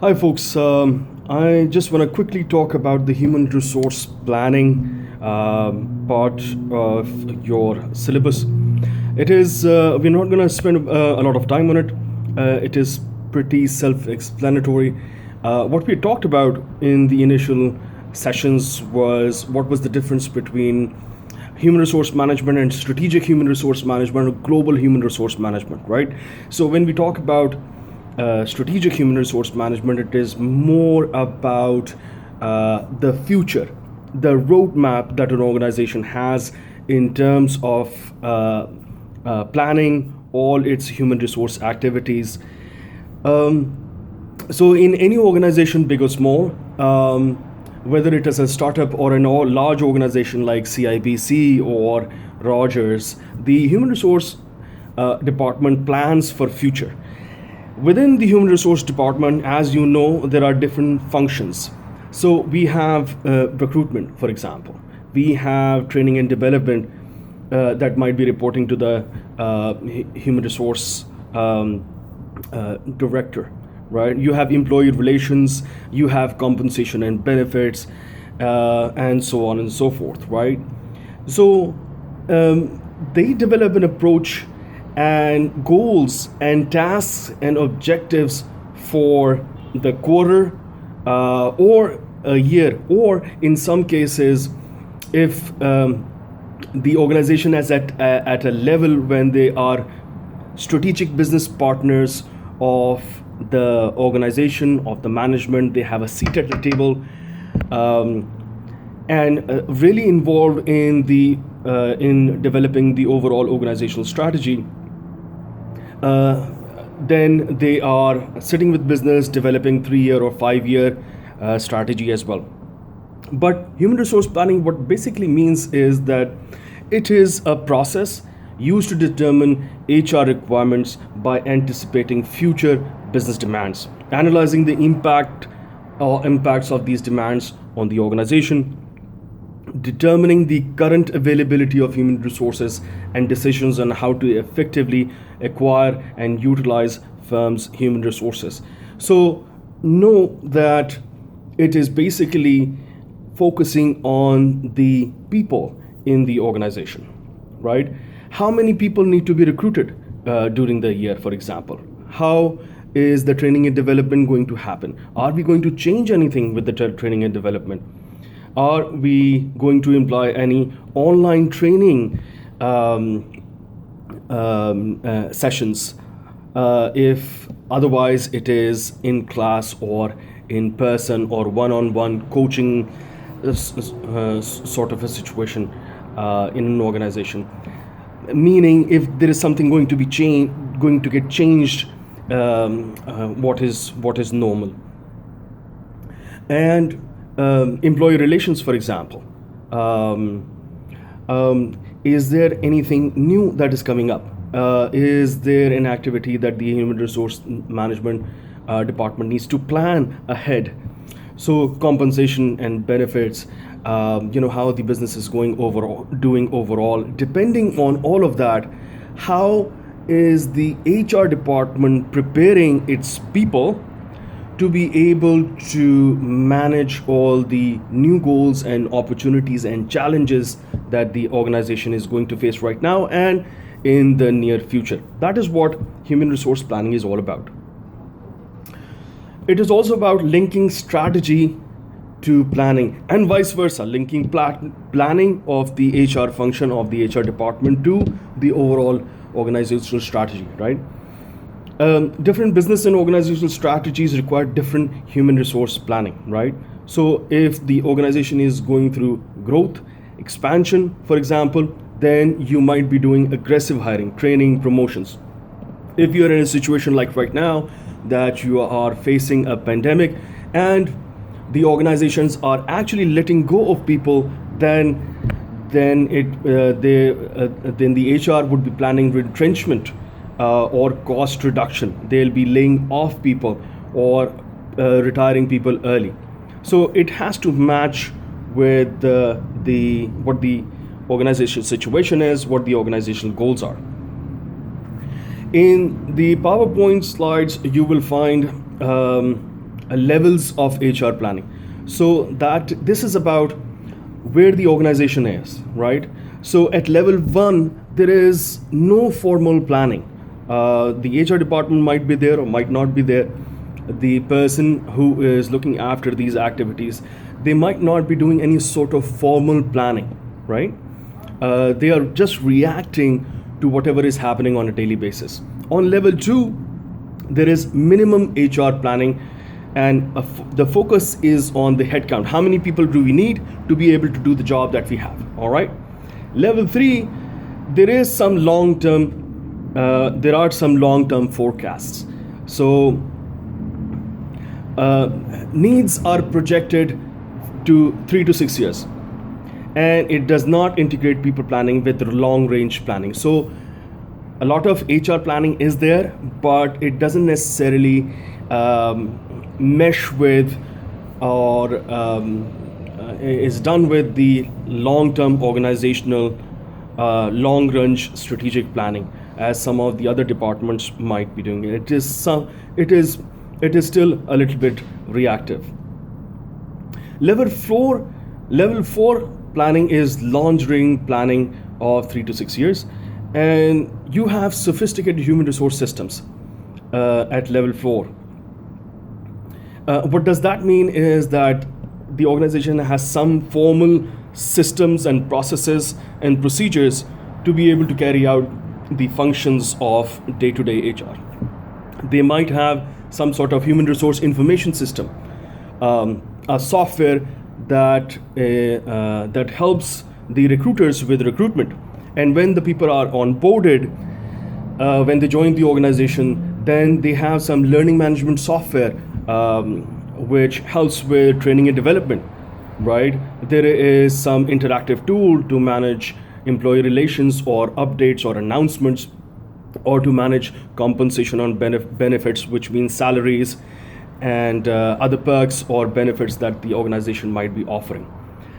Hi, folks. I just want to quickly talk about the human resource planning part of your syllabus. We're not going to spend a lot of time on it. It is pretty self explanatory. What we talked about in the initial sessions was what was the difference between human resource management and strategic human resource management or global human resource management, right? So when we talk about strategic human resource management, it is more about the future, the roadmap that an organization has in terms of planning all its human resource activities. So in any organization, big or small, whether it is a startup or an all large organization like CIBC or Rogers, the human resource department plans for future. Within the human resource department, as you know, there are different functions. So we have recruitment, for example. We have training and development that might be reporting to the human resource director, right? You have employee relations, you have compensation and benefits, and so on and so forth, right? So they develop an approach and goals and tasks and objectives for the quarter or a year, or in some cases, if the organization is at a level when they are strategic business partners of the organization, of the management, they have a seat at the table, and really involved in developing the overall organizational strategy. Then they are sitting with business, developing 3-year or 5-year strategy as well. But human resource planning, what basically means is that it is a process used to determine HR requirements by anticipating future business demands, analyzing the impacts of these demands on the organization, determining the current availability of human resources, and decisions on how to effectively acquire and utilize firms' human resources. So know that it is basically focusing on the people in the organization, right? How many people need to be recruited during the year, for example? How is the training and development going to happen? Are we going to change anything with the training and development? Are we going to employ any online training sessions if otherwise it is in class or in person or one-on-one coaching sort of a situation in an organization? Meaning, if there is something going to get changed, what is normal? And employee relations, for example. Is there anything new that is coming up? Is there an activity that the human resource management department needs to plan ahead? So compensation and benefits, how the business is doing overall. Depending on all of that, how is the HR department preparing its people to be able to manage all the new goals and opportunities and challenges that the organization is going to face right now and in the near future? That is what human resource planning is all about. It is also about linking strategy to planning and vice versa, linking planning of the HR function of the HR department to the overall organizational strategy, right? Different business and organizational strategies require different human resource planning, right? So if the organization is going through growth, expansion, for example, then you might be doing aggressive hiring, training, promotions. If you're in a situation like right now that you are facing a pandemic and the organizations are actually letting go of people, then the HR would be planning retrenchment or cost reduction. They'll be laying off people or retiring people early. So it has to match with what the organizational situation is, what the organizational goals are. In the PowerPoint slides, you will find levels of HR planning. So that this is about where the organization is, right? So at level one, there is no formal planning. The HR department might be there or might not be there. The person who is looking after these activities, they might not be doing any sort of formal planning, right? They are just reacting to whatever is happening on a daily basis. On level two, there is minimum HR planning, and the focus is on the headcount. How many people do we need to be able to do the job that we have? All right. Level three, there is some long term. There are some long term forecasts. So needs are projected to 3 to 6 years, and it does not integrate people planning with long range planning. So a lot of HR planning is there, but it doesn't necessarily mesh with or is done with the long-term organizational long-range strategic planning as some of the other departments might be doing. It is still a little bit reactive. Level 4 planning is long-range planning of 3 to 6 years, and you have sophisticated human resource systems at level 4. What does that mean is that the organization has some formal systems and processes and procedures to be able to carry out the functions of day-to-day HR. They might have some sort of human resource information system, a software that helps the recruiters with recruitment. And when the people are onboarded, when they join the organization, then they have some learning management software which helps with training and development, right? There is some interactive tool to manage employee relations or updates or announcements, or to manage compensation on benefits, which means salaries and other perks or benefits that the organization might be offering.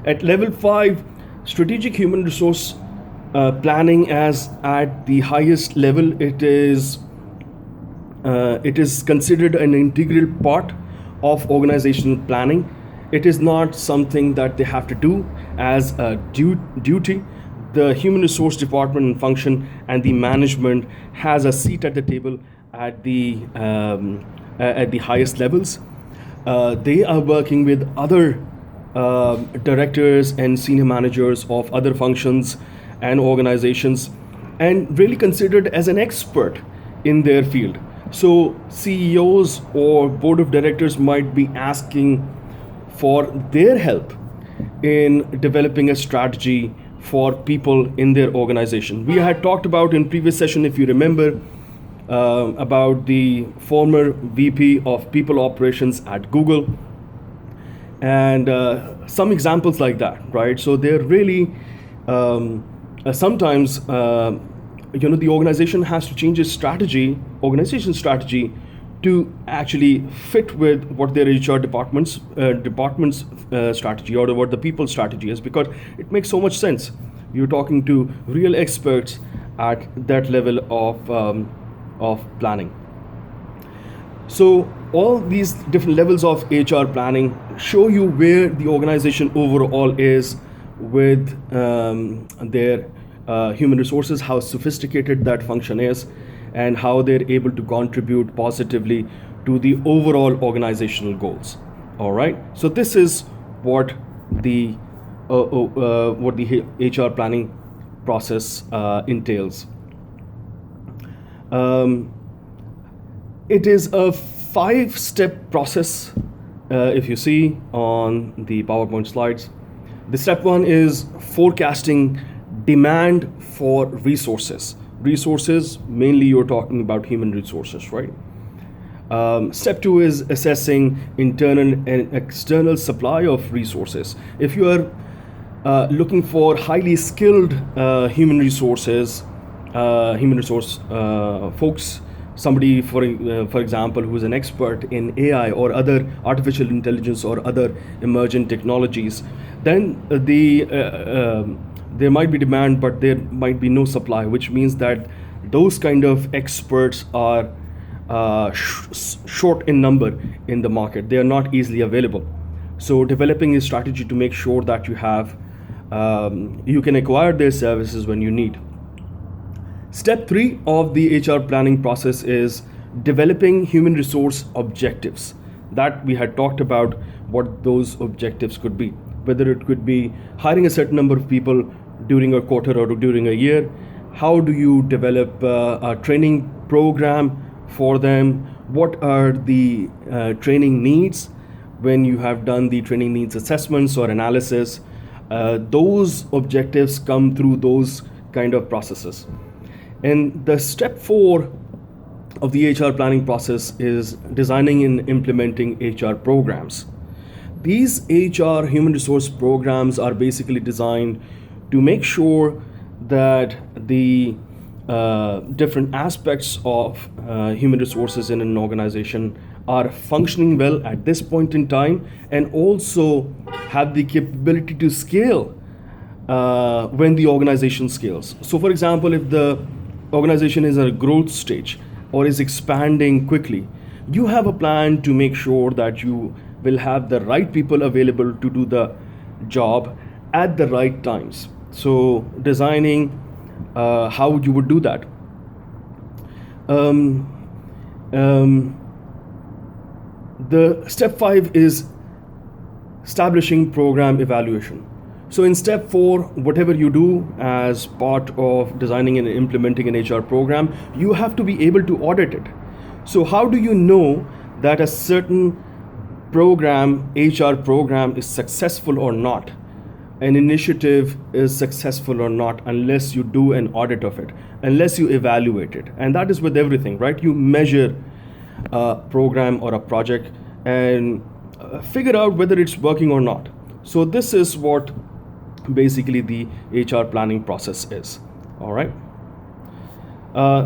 At level 5, strategic human resource planning as at the highest level, it is considered an integral part of organizational planning. It is not something that they have to do as a duty. The human resource department and function and the management has a seat at the table at the highest levels. They are working with other directors and senior managers of other functions and organizations, and really considered as an expert in their field. So CEOs or board of directors might be asking for their help in developing a strategy for people in their organization. We had talked about in previous session, if you remember, about the former VP of people operations at Google, and some examples like that, right? So they're really sometimes the organization has to change its organization strategy to actually fit with what their HR department's strategy or what the people strategy is, because it makes so much sense. You're talking to real experts at that level of planning. So all these different levels of HR planning show you where the organization overall is with their human resources, how sophisticated that function is, and how they're able to contribute positively to the overall organizational goals. All right. So this is what the HR planning process entails. It is a 5-step process. If you see on the PowerPoint slides, the step 1 is forecasting demand for resources. Resources, mainly you're talking about human resources, right? Step 2 is assessing internal and external supply of resources. If you are looking for highly skilled human resource folks, somebody for example who is an expert in AI or other artificial intelligence or other emergent technologies, then there might be demand, but there might be no supply, which means that those kind of experts are short in number in the market. They are not easily available. So developing a strategy to make sure that you can acquire their services when you need. Step 3 of the HR planning process is developing human resource objectives. That we had talked about what those objectives could be, whether it could be hiring a certain number of people during a quarter or during a year. How do you develop a training program for them? What are the training needs when you have done the training needs assessments or analysis? Those objectives come through those kind of processes. And the step 4 of the HR planning process is designing and implementing HR programs. These HR human resource programs are basically designed to make sure that the different aspects of human resources in an organization are functioning well at this point in time, and also have the capability to scale when the organization scales. So for example, if the organization is at a growth stage or is expanding quickly, you have a plan to make sure that you will have the right people available to do the job at the right times. So designing how you would do that. The step 5 is establishing program evaluation. So in step 4, whatever you do as part of designing and implementing an HR program, you have to be able to audit it. So how do you know that a certain program, HR program, is successful or not? An initiative is successful or not unless you do an audit of it, unless you evaluate it. And that is with everything, right? You measure a program or a project and figure out whether it's working or not. So this is what basically the HR planning process is. All right.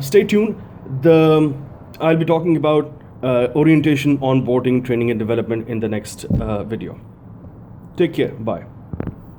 Stay tuned. I'll be talking about orientation, onboarding, training, and development in the next video. Take care. Bye.